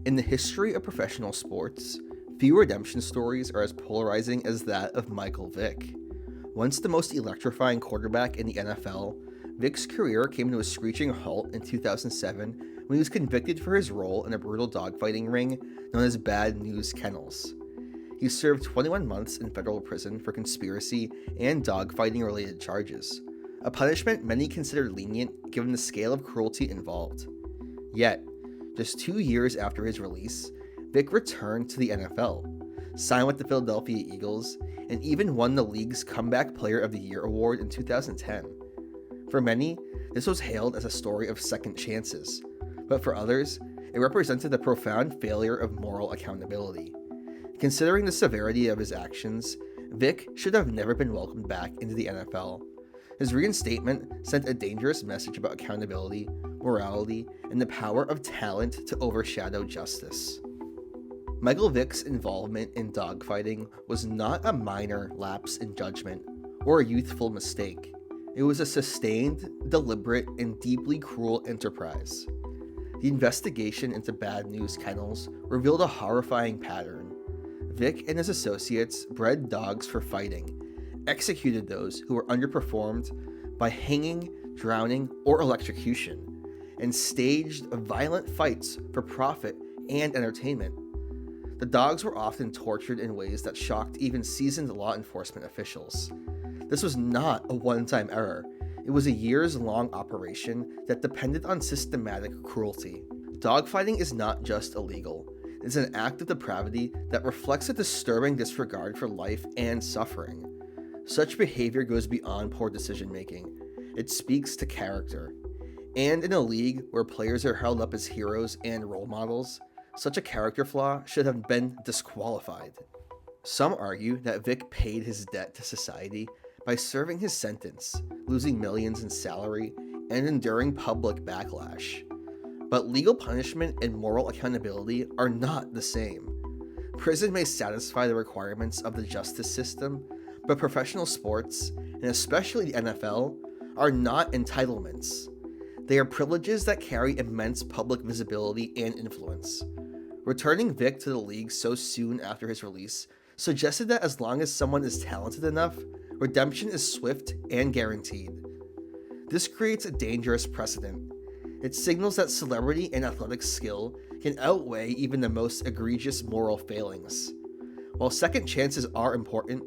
In the history of professional sports, few redemption stories are as polarizing as that of Michael Vick. Once the most electrifying quarterback in the NFL, Vick's career came to a screeching halt in 2007 when he was convicted for his role in a brutal dogfighting ring known as Bad News Kennels. He served 21 months in federal prison for conspiracy and dogfighting related charges, a punishment many considered lenient given the scale of cruelty involved. Yet, just 2 years after his release, Vick returned to the NFL, signed with the Philadelphia Eagles, and even won the league's Comeback Player of the Year award in 2010. For many, this was hailed as a story of second chances, but for others, it represented the profound failure of moral accountability. Considering the severity of his actions, Vick should have never been welcomed back into the NFL. His reinstatement sent a dangerous message about accountability, morality, and the power of talent to overshadow justice. Michael Vick's involvement in dogfighting was not a minor lapse in judgment or a youthful mistake. It was a sustained, deliberate, and deeply cruel enterprise. The investigation into Bad News Kennels revealed a horrifying pattern. Vick and his associates bred dogs for fighting, executed those who were underperformed by hanging, drowning, or electrocution, and staged violent fights for profit and entertainment. The dogs were often tortured in ways that shocked even seasoned law enforcement officials. This was not a one-time error. It was a years-long operation that depended on systematic cruelty. Dogfighting is not just illegal. It's an act of depravity that reflects a disturbing disregard for life and suffering. Such behavior goes beyond poor decision-making. It speaks to character. And in a league where players are held up as heroes and role models, such a character flaw should have been disqualified. Some argue that Vick paid his debt to society by serving his sentence, losing millions in salary, and enduring public backlash. But legal punishment and moral accountability are not the same. Prison may satisfy the requirements of the justice system, but professional sports, and especially the NFL, are not entitlements. They are privileges that carry immense public visibility and influence. Returning Vick to the league so soon after his release suggested that as long as someone is talented enough, redemption is swift and guaranteed. This creates a dangerous precedent. It signals that celebrity and athletic skill can outweigh even the most egregious moral failings. While second chances are important,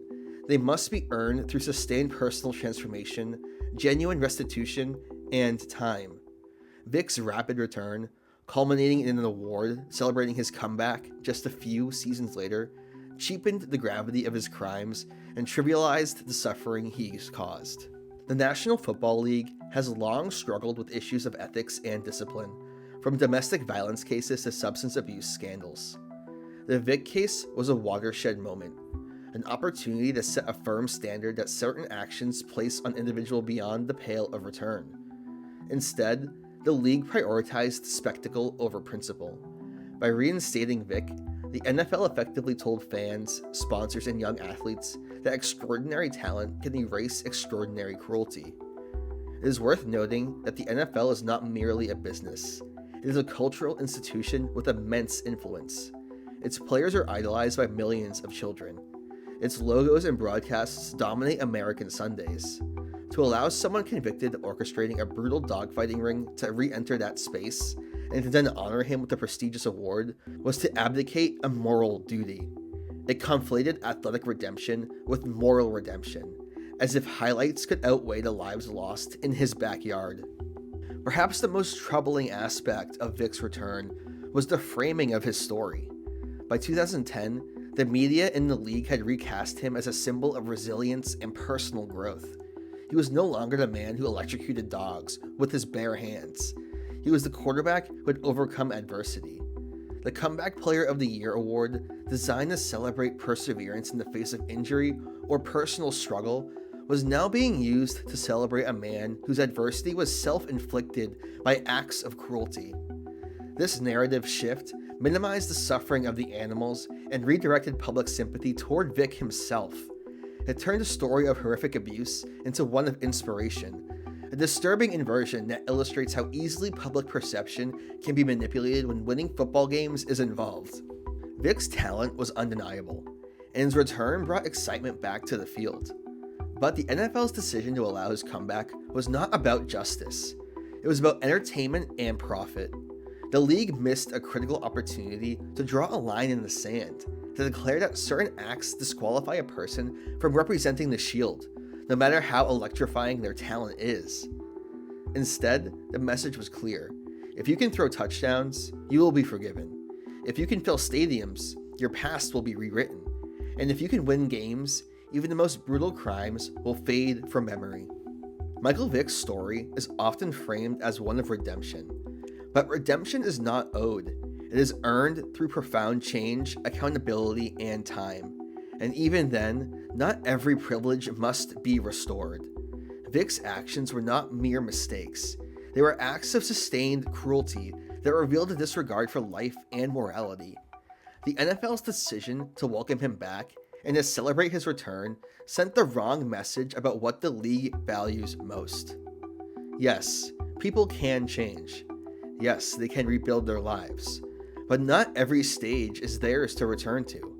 they must be earned through sustained personal transformation, genuine restitution, and time. Vick's rapid return, culminating in an award celebrating his comeback just a few seasons later, cheapened the gravity of his crimes and trivialized the suffering he's caused. The National Football League has long struggled with issues of ethics and discipline, from domestic violence cases to substance abuse scandals. The Vick case was a watershed moment, an opportunity to set a firm standard that certain actions place an individual beyond the pale of return. Instead, the league prioritized spectacle over principle. By reinstating Vick, the NFL effectively told fans, sponsors, and young athletes that extraordinary talent can erase extraordinary cruelty. It is worth noting that the NFL is not merely a business. It is a cultural institution with immense influence. Its players are idolized by millions of children. Its logos and broadcasts dominate American Sundays. To allow someone convicted of orchestrating a brutal dogfighting ring to re-enter that space, and to then honor him with a prestigious award, was to abdicate a moral duty. It conflated athletic redemption with moral redemption, as if highlights could outweigh the lives lost in his backyard. Perhaps the most troubling aspect of Vick's return was the framing of his story. By 2010, the media in the league had recast him as a symbol of resilience and personal growth. He was no longer the man who electrocuted dogs with his bare hands. He was the quarterback who had overcome adversity. The Comeback Player of the Year award, designed to celebrate perseverance in the face of injury or personal struggle, was now being used to celebrate a man whose adversity was self-inflicted by acts of cruelty. This narrative shift minimized the suffering of the animals and redirected public sympathy toward Vick himself. It turned a story of horrific abuse into one of inspiration, A disturbing inversion that illustrates how easily public perception can be manipulated when winning football games is involved. Vick's talent was undeniable, and his return brought excitement back to the field. But the NFL's decision to allow his comeback was not about justice. It was about entertainment and profit. The league missed a critical opportunity to draw a line in the sand, to declare that certain acts disqualify a person from representing the Shield, no matter how electrifying their talent is. Instead, the message was clear. If you can throw touchdowns, you will be forgiven. If you can fill stadiums, your past will be rewritten. And if you can win games, even the most brutal crimes will fade from memory. Michael Vick's story is often framed as one of redemption. But redemption is not owed. It is earned through profound change, accountability, and time. And even then, not every privilege must be restored. Vick's actions were not mere mistakes. They were acts of sustained cruelty that revealed a disregard for life and morality. The NFL's decision to welcome him back and to celebrate his return sent the wrong message about what the league values most. Yes, people can change. Yes, they can rebuild their lives. But not every stage is theirs to return to.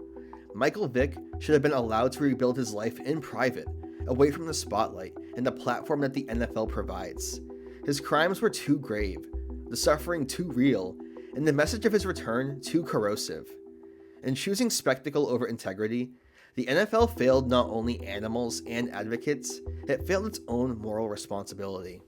Michael Vick should have been allowed to rebuild his life in private, away from the spotlight and the platform that the NFL provides. His crimes were too grave, the suffering too real, and the message of his return too corrosive. In choosing spectacle over integrity, the NFL failed not only animals and advocates, it failed its own moral responsibility.